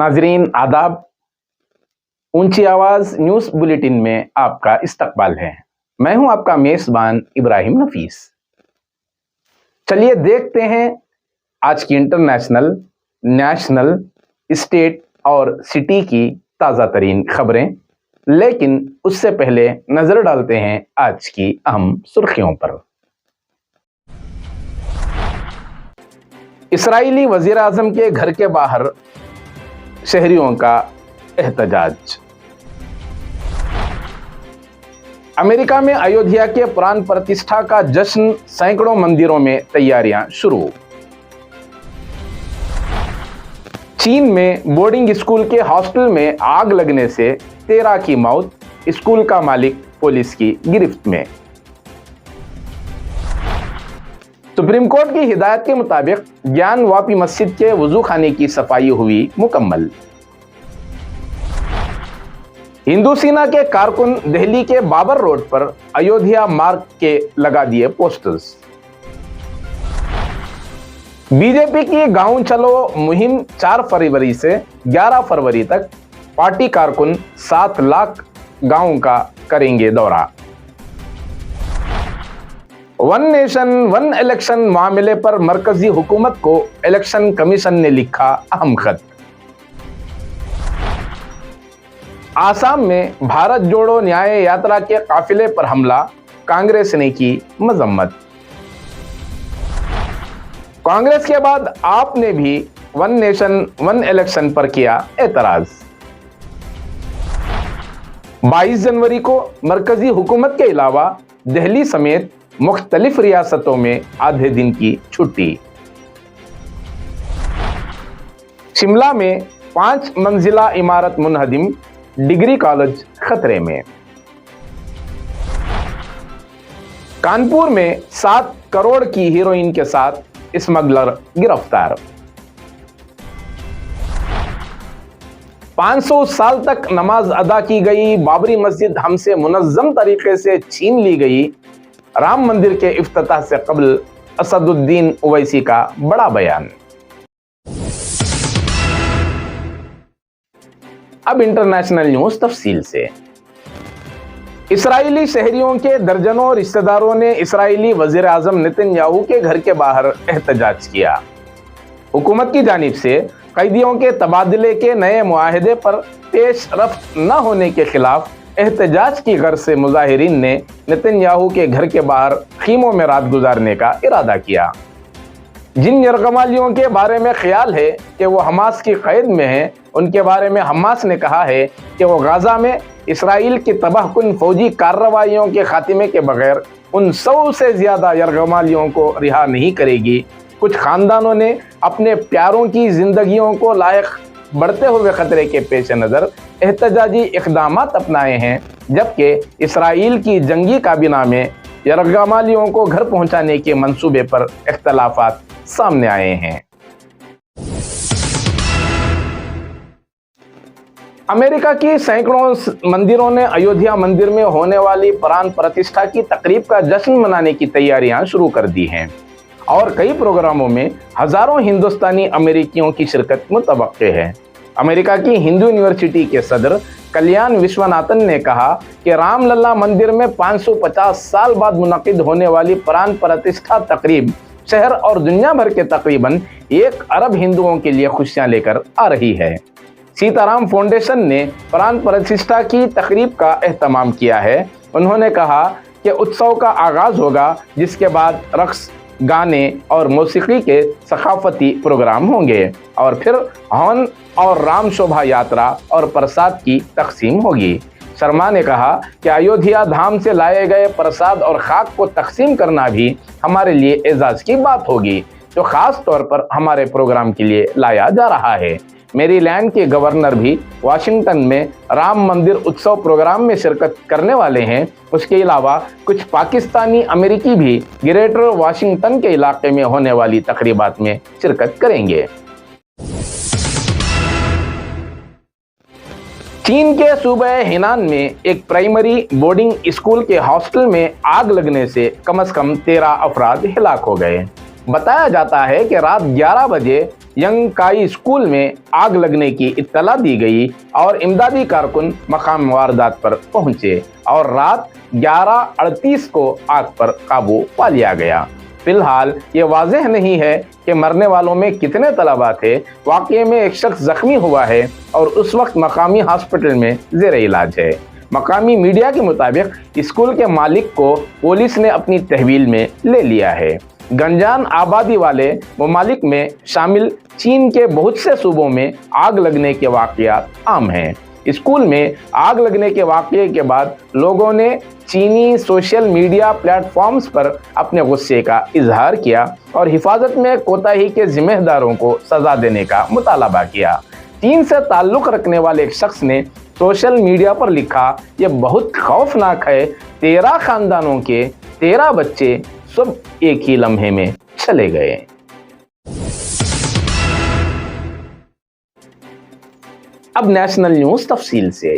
नाजरीन आदाब। ऊंची आवाज न्यूज बुलेटिन में आपका इस्तकबाल है। मैं हूं आपका मेजबान इब्राहिम नफीस। चलिए देखते हैं आज की इंटरनेशनल, नेशनल, स्टेट और सिटी की ताज़ा तरीन खबरें, लेकिन उससे पहले नजर डालते हैं आज की अहम सुर्खियों पर। इसराइली वजीर आजम के घर के बाहर शहरियों का एहतजाज। अमेरिका में अयोध्या के प्राण प्रतिष्ठा का जश्न, सैकड़ों मंदिरों में तैयारियां शुरू। चीन में बोर्डिंग स्कूल के हॉस्टल में आग लगने से 13 की मौत, स्कूल का मालिक पुलिस की गिरफ्त में। सुप्रीम कोर्ट की हिदायत के मुताबिक ज्ञान वापी मस्जिद के वजू खाने की सफाई हुई मुकम्मल। हिंदू सेना के कारकुन दिल्ली के बाबर रोड पर अयोध्या मार्ग के लगा दिए पोस्टर्स। बीजेपी की गांव चलो मुहिम 4 फरवरी से 11 फरवरी तक पार्टी कारकुन 7 लाख गांवों का करेंगे दौरा। वन नेशन वन इलेक्शन मामले पर मरकजी हुकूमत को इलेक्शन कमीशन ने लिखा अहम खत। आसाम में भारत जोड़ो न्याय यात्रा के काफिले पर हमला, कांग्रेस ने की मजम्मत। कांग्रेस के बाद आपने भी वन नेशन वन इलेक्शन पर किया एतराज। 22 जनवरी को मरकजी हुकूमत के अलावा दिल्ली समेत मुख्तलिफ रियासतों में आधे दिन की छुट्टी। शिमला में 5 मंजिला इमारत मुनहदिम, डिग्री कॉलेज खतरे में। कानपुर में 7 करोड़ की हीरोइन के साथ स्मगलर गिरफ्तार। 500 साल तक नमाज अदा की गई बाबरी मस्जिद हमसे मुनज़्ज़म तरीके से छीन ली गई। राम मंदिर के इफ्तिताह से कबल असदुद्दीन ओवैसी का बड़ा बयान। अब इंटरनेशनल न्यूज तफसील से। इसराइली शहरियों के दर्जनों रिश्तेदारों ने इसराइली वजीर आजम नेतन्याहू के घर के बाहर एहतजाज किया। हुकूमत की जानिब से कैदियों के तबादले के नए मुआहदे पर पेश रफ्त न होने के खिलाफ एहतजाज की गर्ज से मुजाहिरीन ने नेतन्याहू के घर के बाहर खीमों में रात गुजारने का इरादा किया। जिन यरगमालियों के बारे में ख्याल है कि वो हमास की कैद में हैं, उनके बारे में हमास ने कहा है कि वो गाजा में इसराइल की तबाहकुन फौजी कार्रवाइयों के खात्मे के बगैर उन 100 से ज्यादा यरगमालियों को रिहा नहीं करेगी। कुछ खानदानों ने अपने प्यारों की जिंदगियों को लायक बढ़ते हुए खतरे के पेश नज़र एहतजाजी इक़दामात अपनाए हैं, जबकि इसराइल की जंगी काबीना में यरगमालियों को घर पहुंचाने के मंसूबे पर इख्तलाफात सामने आए हैं। अमेरिका की सैकड़ों मंदिरों ने अयोध्या मंदिर में होने वाली प्राण प्रतिष्ठा की तकरीब का जश्न मनाने की तैयारियां शुरू कर दी हैं और कई प्रोग्रामों में हजारों हिंदुस्तानी अमेरिकियों की शिरकत मुतवक्के है। अमेरिका की हिंदू यूनिवर्सिटी के सदर कल्याण विश्वनाथन ने कहा कि रामलला मंदिर में 550 साल बाद मुनक़िद होने वाली प्राण प्रतिष्ठा तकरीब शहर और दुनिया भर के तकरीबन 1 अरब हिंदुओं के लिए खुशियां लेकर आ रही है। सीताराम फाउंडेशन ने प्राण प्रतिष्ठा की तकरीब का एहतमाम किया है। उन्होंने कहा कि उत्सव का आगाज होगा, जिसके बाद रक्स, गाने और मौसीकी के सकाफती प्रोग्राम होंगे और फिर हवन और राम शोभा यात्रा और प्रसाद की तकसीम होगी। शर्मा ने कहा कि अयोध्या धाम से लाए गए प्रसाद और खाक को तकसीम करना भी हमारे लिए एजाज की बात होगी, जो खास तौर पर हमारे प्रोग्राम के लिए लाया जा रहा है। मेरीलैंड के गवर्नर भी वाशिंगटन में राम मंदिर उत्सव प्रोग्राम में शिरकत करने वाले हैं। उसके अलावा कुछ पाकिस्तानी अमेरिकी भी ग्रेटर वाशिंगटन के इलाके में होने वाली तकरीबात में शिरकत करेंगे। चीन के सूबे हेनान में एक प्राइमरी बोर्डिंग स्कूल के हॉस्टल में आग लगने से कम 13 अफराद हिलाक हो गए। بتایا جاتا ہے کہ رات 11 بجے ینگ کائی اسکول میں آگ لگنے کی اطلاع دی گئی اور امدادی کارکن مقام واردات پر پہنچے اور رات 11:38 کو آگ پر قابو پا لیا گیا۔ فی الحال یہ واضح نہیں ہے کہ مرنے والوں میں کتنے طلباء تھے۔ واقعے میں ایک شخص زخمی ہوا ہے اور اس وقت مقامی ہاسپٹل میں زیر علاج ہے۔ مقامی میڈیا کے مطابق اسکول کے مالک کو پولیس نے اپنی تحویل میں لے لیا ہے۔ گنجان آبادی والے ممالک میں شامل چین کے بہت سے صوبوں میں آگ لگنے کے واقعات عام ہیں۔ اسکول میں آگ لگنے کے واقعے کے بعد لوگوں نے چینی سوشل میڈیا پلیٹ فارمز پر اپنے غصے کا اظہار کیا اور حفاظت میں کوتاہی کے ذمہ داروں کو سزا دینے کا مطالبہ کیا۔ چین سے تعلق رکھنے والے ایک شخص نے سوشل میڈیا پر لکھا، یہ بہت خوفناک ہے، 13 خاندانوں کے 13 بچے سب ایک ہی لمحے میں چلے گئے۔ اب نیشنل نیوز تفصیل سے۔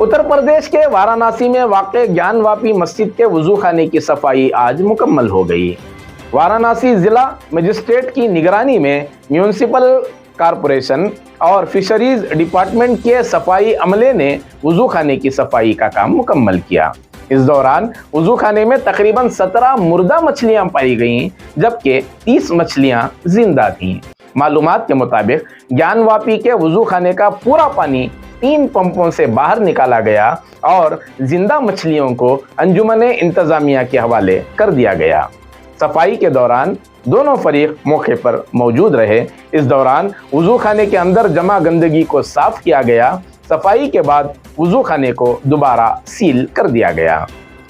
اتر پردیش کے وارانسی میں واقع گیان واپی مسجد کے وضو خانے کی صفائی آج مکمل ہو گئی۔ وارانسی ضلع مجسٹریٹ کی نگرانی میں میونسپل کارپوریشن اور فشریز ڈپارٹمنٹ کے صفائی عملے نے وضو خانے کی صفائی کا کام مکمل کیا۔ اس دوران وضو خانے میں تقریباً 17 مردہ مچھلیاں پائی گئیں جبکہ 30 مچھلیاں زندہ تھیں۔ معلومات کے مطابق گیان واپی کے وضو خانے کا پورا پانی 3 پمپوں سے باہر نکالا گیا اور زندہ مچھلیوں کو انجمن انتظامیہ کے حوالے کر دیا گیا۔ صفائی کے دوران دونوں فریق موقع پر موجود رہے۔ اس دوران وضو خانے کے اندر جمع گندگی کو صاف کیا گیا۔ صفائی کے بعد وضو خانے کو دوبارہ سیل کر دیا گیا۔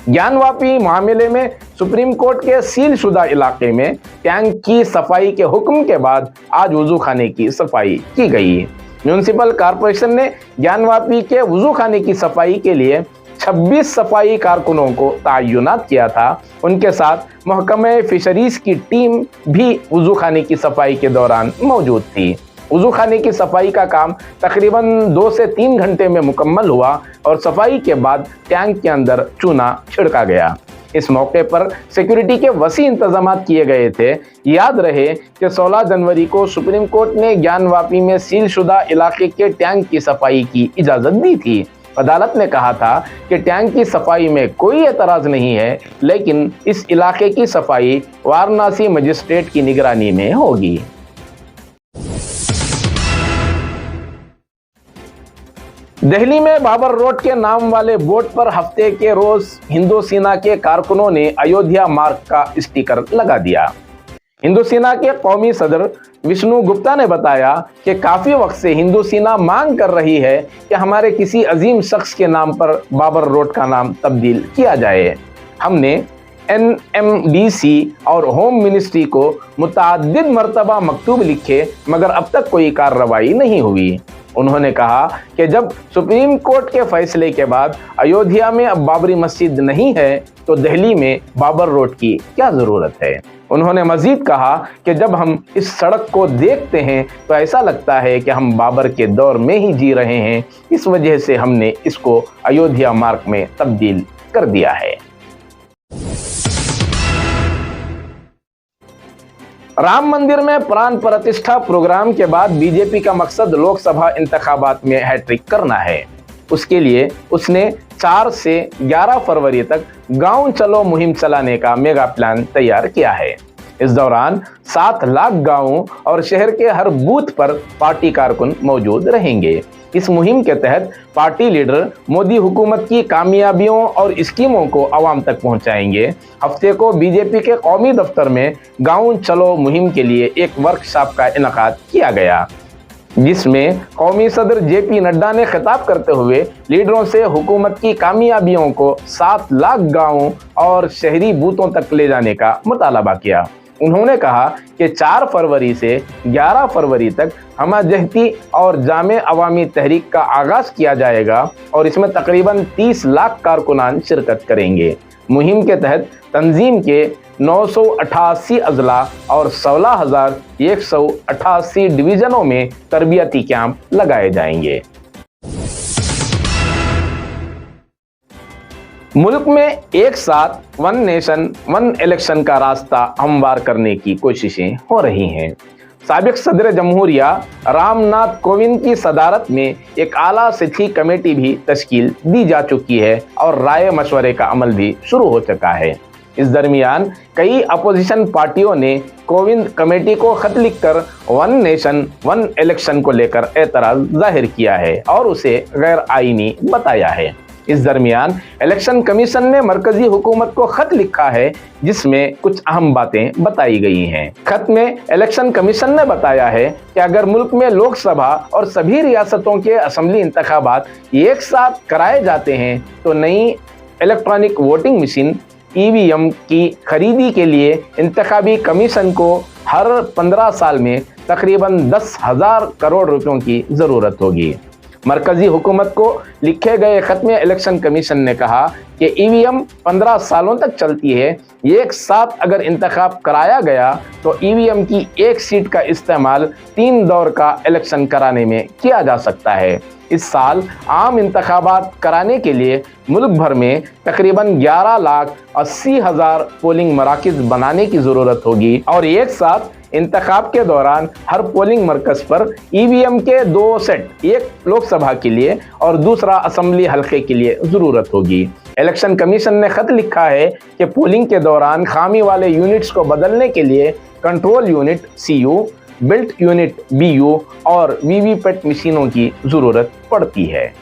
گیان واپی معاملے میں سپریم کورٹ کے سیل شدہ علاقے میں ٹینک کی صفائی کے حکم کے بعد آج وضو خانے کی صفائی کی گئی۔ میونسپل کارپوریشن نے گیان واپی کے وضو خانے کی صفائی کے لیے 26 صفائی کارکنوں کو تعینات کیا تھا۔ ان کے ساتھ محکمہ فشریز کی ٹیم بھی وضو خانے کی صفائی کے دوران موجود تھی۔ وضو خانے کی صفائی کا کام تقریباً 2 سے 3 گھنٹے میں مکمل ہوا اور صفائی کے بعد ٹینک کے اندر چونا چھڑکا گیا۔ اس موقع پر سیکیورٹی کے وسیع انتظامات کیے گئے تھے۔ یاد رہے کہ 16 جنوری کو سپریم کورٹ نے گیان واپی میں سیل شدہ علاقے کے ٹینک کی صفائی کی اجازت دی تھی۔ عدالت نے کہا تھا کہ ٹینک کی صفائی میں کوئی اعتراض نہیں ہے، لیکن اس علاقے کی صفائی وارانسی مجسٹریٹ کی نگرانی میں ہوگی۔ دہلی میں بابر روڈ کے نام والے بورڈ پر ہفتے کے روز ہندو سینا کے کارکنوں نے ایودھیا مارگ کا اسٹیکر لگا دیا۔ ہندو سینا کے قومی صدر وشنو گپتا نے بتایا کہ کافی وقت سے ہندو سینا مانگ کر رہی ہے کہ ہمارے کسی عظیم شخص کے نام پر بابر روڈ کا نام تبدیل کیا جائے۔ ہم نے NMDC اور ہوم منسٹری کو متعدد مرتبہ مکتوب لکھے مگر اب تک کوئی کارروائی نہیں ہوئی۔ انہوں نے کہا کہ جب سپریم کورٹ کے فیصلے کے بعد ایودھیا میں اب بابری مسجد نہیں ہے تو دہلی میں بابر روڈ کی کیا ضرورت ہے۔ انہوں نے مزید کہا کہ جب ہم اس سڑک کو دیکھتے ہیں تو ایسا لگتا ہے کہ ہم بابر کے دور میں ہی جی رہے ہیں، اس وجہ سے ہم نے اس کو ایودھیا مارگ میں تبدیل کر دیا ہے۔ رام مندر میں پران پرتشٹھا پروگرام کے بعد بی جے پی کا مقصد لوک سبھا انتخابات میں ہیٹرک کرنا ہے۔ اس کے لیے اس نے 4 سے 11 فروری تک گاؤں چلو مہم چلانے کا میگا پلان تیار کیا ہے۔ اس دوران 7 لاکھ گاؤں اور شہر کے ہر بوتھ پر پارٹی کارکن موجود رہیں گے۔ اس مہم کے تحت پارٹی لیڈر مودی حکومت کی کامیابیوں اور اسکیموں کو عوام تک پہنچائیں گے۔ ہفتے کو بی جے پی کے قومی دفتر میں گاؤں چلو مہم کے لیے ایک ورکشاپ کا انعقاد کیا گیا، جس میں قومی صدر JP نڈا نے خطاب کرتے ہوئے لیڈروں سے حکومت کی کامیابیوں کو 7 لاکھ گاؤں اور شہری بوتھوں تک لے جانے کا مطالبہ کیا۔ انہوں نے کہا کہ 4 فروری سے 11 فروری تک ہمہ جہتی اور جامع عوامی تحریک کا آغاز کیا جائے گا اور اس میں تقریباً 30 لاکھ کارکنان شرکت کریں گے۔ مہم کے تحت تنظیم کے 988 اضلاع اور 16,188 ڈویژنوں میں تربیتی کیمپ لگائے جائیں گے۔ मुल्क में एक साथ वन नेशन वन इलेक्शन का रास्ता हमवार करने की कोशिशें हो रही हैं। साबिक सदर जमहूरिया रामनाथ कोविंद की सदारत में एक आला सतही कमेटी भी तश्कील दी जा चुकी है और राय मशवरे का अमल भी शुरू हो चुका है। इस दरमियान कई अपोजिशन पार्टियों ने कोविंद कमेटी को खत लिखकर वन नेशन वन इलेक्शन को लेकर एतराज जाहिर किया है और उसे गैर आईनी बताया है। इस दरमियान इलेक्शन कमीशन ने मरकजी हुकूमत को खत लिखा है जिसमें कुछ अहम बातें बताई गई हैं। खत में इलेक्शन कमीशन ने बताया है कि अगर मुल्क में लोकसभा और सभी रियासतों के असेंबली इंतखाबात एक साथ कराए जाते हैं तो नई इलेक्ट्रॉनिक वोटिंग मशीन ईवीएम की खरीदी के लिए इंतखाबी कमीशन को हर 15 साल में तकरीबन 10,000 करोड़ रुपयों की ज़रूरत होगी। मरकजी हुकूमत को लिखे गए खत में इलेक्शन कमीशन ने कहा कि ईवीएम 15 सालों तक चलती है। एक साथ अगर इंतखाब कराया गया तो ईवीएम की एक सीट का इस्तेमाल 3 दौर का इलेक्शन कराने में किया जा सकता है। इस साल आम इंतखाबात कराने के लिए मुल्क भर में तकरीबन 11,80,000 पोलिंग मराकज़ बनाने की ज़रूरत होगी और एक साथ इंतखाब के दौरान हर पोलिंग मरकज़ पर ईवीएम के 2 सेट, एक लोकसभा के लिए और दूसरा असेंबली हल्के के लिए ज़रूरत होगी। इलेक्शन कमीशन ने खत लिखा है कि पोलिंग के दौरान खामी वाले यूनिट्स को बदलने के लिए control unit CU, built unit BU और वीवीपैट मशीनों की ज़रूरत पड़ती है।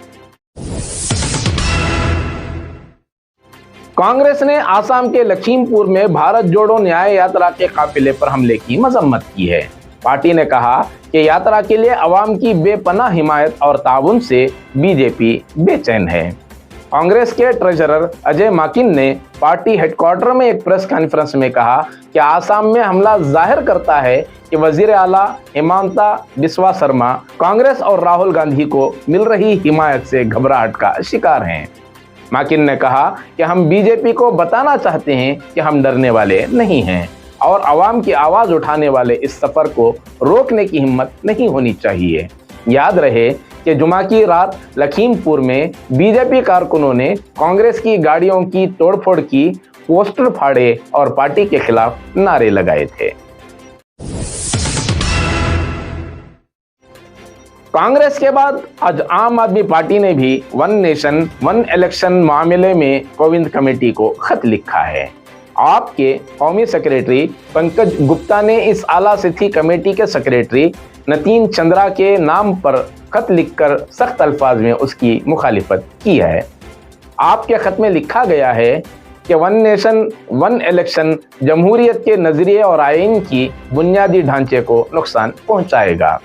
कांग्रेस ने आसाम के लखीमपुर में भारत जोड़ो न्याय यात्रा के काफिले पर हमले की मजम्मत की है। पार्टी ने कहा कि यात्रा के लिए अवाम की बेपनाह हिमायत और ताउन से बीजेपी बेचैन है। कांग्रेस के ट्रेजरर अजय माकिन ने पार्टी हेडक्वार्टर में एक प्रेस कॉन्फ्रेंस में कहा कि आसाम में हमला जाहिर करता है कि वजीर आला हिमंता बिस्वा शर्मा कांग्रेस और राहुल गांधी को मिल रही हिमायत से घबराहट का शिकार हैं। माकिन ने कहा कि हम बीजेपी को बताना चाहते हैं कि हम डरने वाले नहीं हैं और आवाम की आवाज़ उठाने वाले इस सफ़र को रोकने की हिम्मत नहीं होनी चाहिए। याद रहे कि जुमा की रात लखीमपुर में बीजेपी कारकुनों ने कांग्रेस की गाड़ियों की तोड़फोड़ की, पोस्टर फाड़े और पार्टी के खिलाफ नारे लगाए थे। कांग्रेस के बाद आज आम आदमी पार्टी ने भी वन नेशन वन इलेक्शन मामले में कोविंद कमेटी को खत लिखा है। आपके कौमी सेक्रेटरी पंकज गुप्ता ने इस आला सतही कमेटी के सेक्रेटरी नतीन चंद्रा के नाम पर खत लिखकर सख्त अल्फाज में उसकी मुखालिफत की है। आपके खत में लिखा गया है कि वन नेशन वन इलेक्शन जमहूरियत के नजरिए और आईन की बुनियादी ढांचे को नुकसान पहुंचाएगा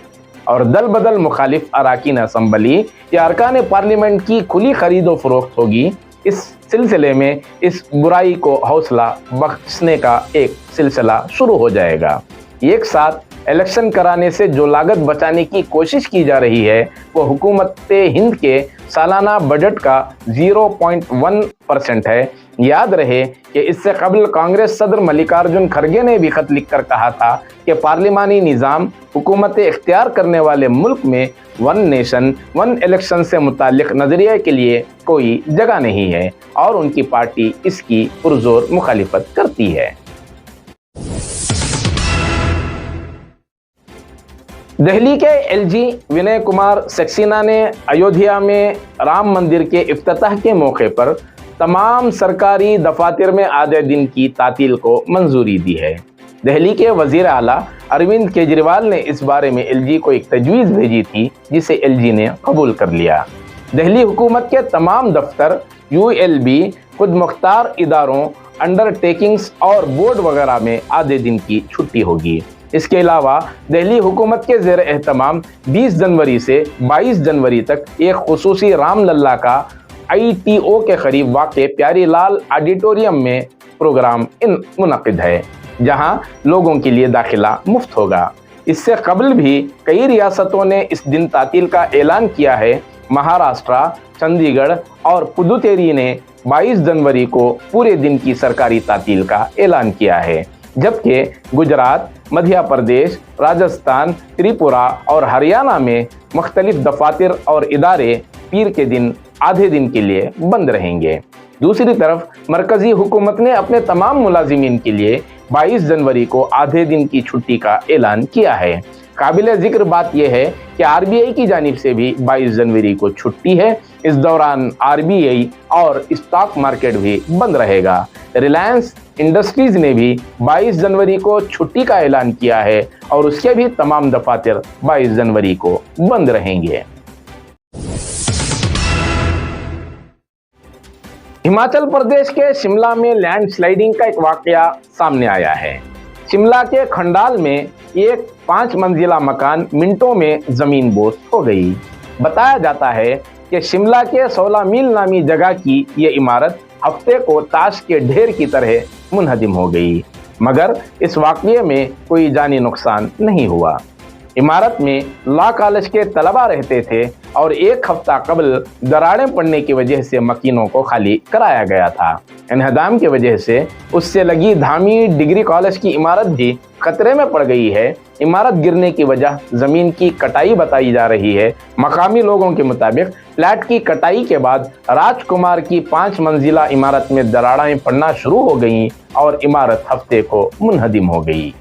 और दल बदल मुखालिफ अरकान असम्बली या अरकान पार्लियामेंट की खुली खरीदो फरोख्त होगी। इस सिलसिले में इस बुराई को हौसला बख्शने का एक सिलसिला शुरू हो जाएगा। एक साथ इलेक्शन कराने से जो लागत बचाने की कोशिश की जा रही है वो हुकूमत हिंद के सालाना बजट का 0.1% है। याद रहे कि इससे कबल कांग्रेस सदर मल्लिकार्जुन खड़गे ने भी खत लिखकर कहा था कि पार्लिमानी निज़ाम हुकूमत इख्तियार करने वाले मुल्क में वन नेशन वन इलेक्शन से मुताल्लिक नज़रिए के लिए कोई जगह नहीं है और उनकी पार्टी इसकी पुरजोर मुखालिफत करती है। दिल्ली के LG विनय कुमार सक्सेना ने अयोध्या में राम मंदिर के इफ्तिताह के मौके पर तमाम सरकारी दफातर में आधे दिन की तातील को मंजूरी दी है। दिल्ली के वजीर आला अरविंद केजरीवाल ने इस बारे में LG को एक तजवीज़ भेजी थी जिसे LG ने कबूल कर लिया। दिल्ली हुकूमत के तमाम दफ्तर, ULB, खुद मुख्तार इदारों, अंडरटेकिंग्स और बोर्ड वगैरह में आधे दिन की छुट्टी होगी। इसके अलावा दिल्ली हुकूमत के ज़ेर एहतमाम 20 जनवरी से 22 जनवरी तक एक खुसूसी राम लल्ला का ITO के करीब वाक़े प्यारी लाल ऑडिटोरियम में प्रोग्राम मुनक़िद है जहां लोगों के लिए दाखिला मुफ्त होगा। इससे कबल भी कई रियासतों ने इस दिन तातील का ऐलान किया है। महाराष्ट्र, चंडीगढ़ और पुदुचेरी ने 22 जनवरी को पूरे दिन की सरकारी तातील का ऐलान किया है, जबकि गुजरात, मध्य प्रदेश, राजस्थान, त्रिपुरा और हरियाणा में मुख्तलिफ दफातर और इदारे पीर के दिन आधे दिन के लिए बंद रहेंगे। दूसरी तरफ मरकजी हुकूमत ने अपने तमाम मुलाजिमीन के लिए 22 जनवरी को आधे दिन की छुट्टी का ऐलान किया है। काबिल जिक्र बात यह है कि आरबीआई की जानिब से भी 22 जनवरी को छुट्टी है। इस दौरान आरबीआई और स्टॉक मार्केट भी बंद रहेगा। रिलायंस इंडस्ट्रीज ने भी 22 जनवरी को छुट्टी का ऐलान किया है और उसके भी तमाम दफातर 22 जनवरी को बंद रहेंगे। हिमाचल प्रदेश के शिमला में लैंडस्लाइडिंग का एक वाकया सामने आया है। शिमला के खंडाल में एक 5 मंजिला मकान मिनटों में जमीन बोझ हो गई। बताया जाता है कि शिमला के 16 मील नामी जगह की ये इमारत हफ्ते को ताश के ढेर की तरह मुनहदिम हो गई, मगर इस वाकये में कोई जानी नुकसान नहीं हुआ। इमारत में लॉ कॉलेज के तलबा रहते थे और एक हफ्ता कबल दरारें पड़ने की वजह से मकीनों को खाली कराया गया था। इन्हदाम की वजह से उससे लगी धामी डिग्री कॉलेज की इमारत भी खतरे में पड़ गई है। इमारत गिरने की वजह जमीन की कटाई बताई जा रही है। मकामी लोगों के मुताबिक फ्लैट की कटाई के बाद राजकुमार की 5 मंजिला इमारत में दरारें पड़ना शुरू हो गईं और इमारत हफ्ते को मुनहदिम हो गई।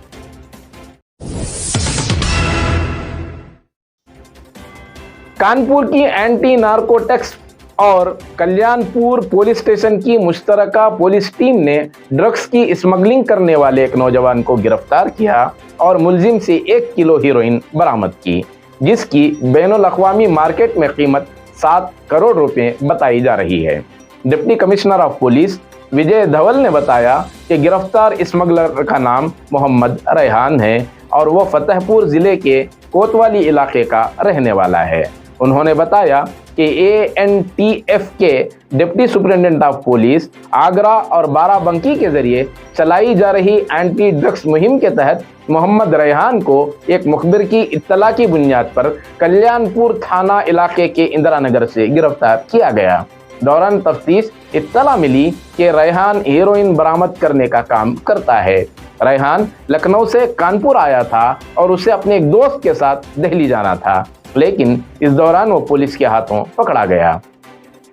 कानपुर की एंटी नार्कोटिक्स और कल्याणपुर पुलिस स्टेशन की मुश्तरका पुलिस टीम ने ड्रग्स की स्मगलिंग करने वाले एक नौजवान को गिरफ्तार किया और मुलजिम से 1 किलो हीरोइन बरामद की, जिसकी बैनुल अक़वामी मार्केट में कीमत 7 करोड़ रुपए बताई जा रही है। डिप्टी कमिश्नर ऑफ पुलिस विजय धवल ने बताया कि गिरफ्तार स्मगलर का नाम मोहम्मद रेहान है और वो फतेहपुर जिले के कोतवाली इलाके का रहने वाला है। उन्होंने बताया कि ANTF के deputy superintendent of police Agra और बाराबंकी के जरिए चलाई जा रही एंटी ड्रग्स मुहिम के तहत मोहम्मद रेहान को एक मुखबिर की इत्तला की बुनियाद पर कल्याणपुर थाना इलाके के इंदिरा नगर से गिरफ्तार किया गया। दौरान तफ्तीश इत्तला मिली कि रेहान हीरोइन बरामद करने का काम करता है। रेहान लखनऊ से कानपुर आया था और उसे अपने एक दोस्त के साथ दिल्ली जाना था, लेकिन इस दौरान वो पुलिस के हाथों पकड़ा गया।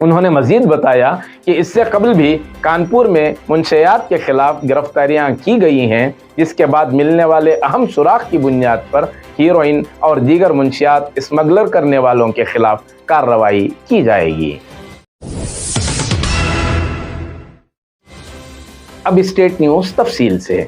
उन्होंने मजीद बताया कि इससे कबल भी कानपुर में मुंशियात के खिलाफ गिरफ्तारियां की गई हैं, जिसके बाद मिलने वाले अहम सुराग की बुनियाद पर हीरोइन और दीगर मुंशियात स्मगलर करने वालों के खिलाफ कार्रवाई की जाएगी। अब स्टेट न्यूज तफसील से।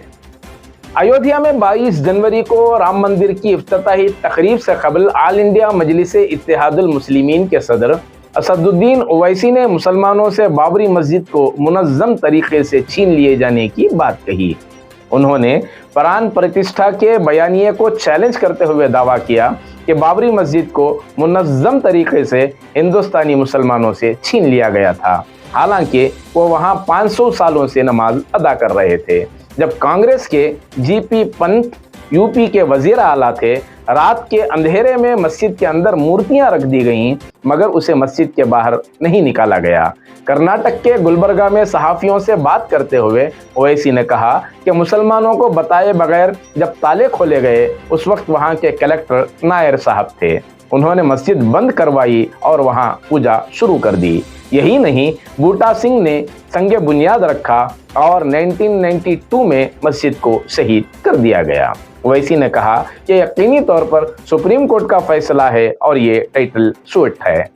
अयोध्या में 22 जनवरी को राम मंदिर की इफ्तिताही तकरीब से कबल आल इंडिया मजलिस इत्तेहादुल मुस्लिमीन के सदर असदुद्दीन ओवैसी ने मुसलमानों से बाबरी मस्जिद को मुनज़्ज़म तरीके से छीन लिए जाने की बात कही। उन्होंने प्राण प्रतिष्ठा के बयानिए को चैलेंज करते हुए दावा किया कि बाबरी मस्जिद को मुनज़्ज़म तरीके से हिंदुस्तानी मुसलमानों से छीन लिया गया था, हालांकि वो वहां 500 सालों से नमाज अदा कर रहे थे। जब कांग्रेस के GP पंत यूपी के वजीर आला थे, रात के अंधेरे में मस्जिद के अंदर मूर्तियां रख दी गईं, मगर उसे मस्जिद के बाहर नहीं निकाला गया। कर्नाटक के गुलबर्गा में सहाफ़ियों से बात करते हुए ओवैसी ने कहा कि मुसलमानों को बताए बगैर जब ताले खोले गए, उस वक्त वहां के कलेक्टर नायर साहब थे। उन्होंने मस्जिद बंद करवाई और वहां पूजा शुरू कर दी। यही नहीं, बूटा सिंह ने संगे बुनियाद रखा और 1992 में मस्जिद को शहीद कर दिया गया। ओवैसी ने कहा कि यकीनी तौर पर सुप्रीम कोर्ट का फैसला है और ये टाइटल शूट है।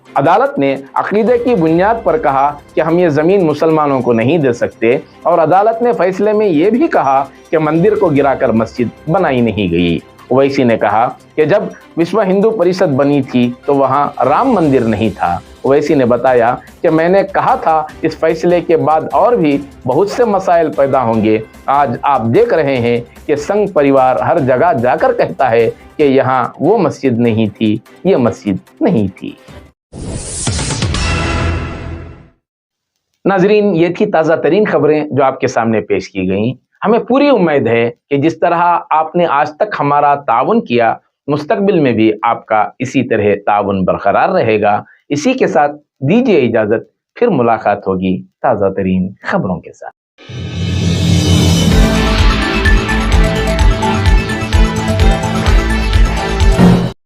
अदालत ने अकीदे की बुनियाद पर कहा कि हम ये ज़मीन मुसलमानों को नहीं दे सकते और अदालत ने फैसले में ये भी कहा कि मंदिर को गिराकर मस्जिद बनाई नहीं गई। ओवैसी ने कहा कि जब विश्व हिंदू परिषद बनी थी तो वहाँ राम मंदिर नहीं था। ओवैसी ने बताया कि मैंने कहा था इस फैसले के बाद और भी बहुत से मसाइल पैदा होंगे। आज आप देख रहे हैं कि संघ परिवार हर जगह जाकर कहता है कि यहाँ वो मस्जिद नहीं थी, ये मस्जिद नहीं थी। नाजरीन, ये थी ताज़ा तरीन खबरें जो आपके सामने पेश की गईं। हमें पूरी उम्मीद है कि जिस तरह आपने आज तक हमारा ताउन किया, मुस्तकबिल में भी आपका इसी तरह ताउन बरकरार रहेगा। इसी के साथ दीजिए इजाजत, फिर मुलाकात होगी ताज़ा तरीन खबरों के साथ।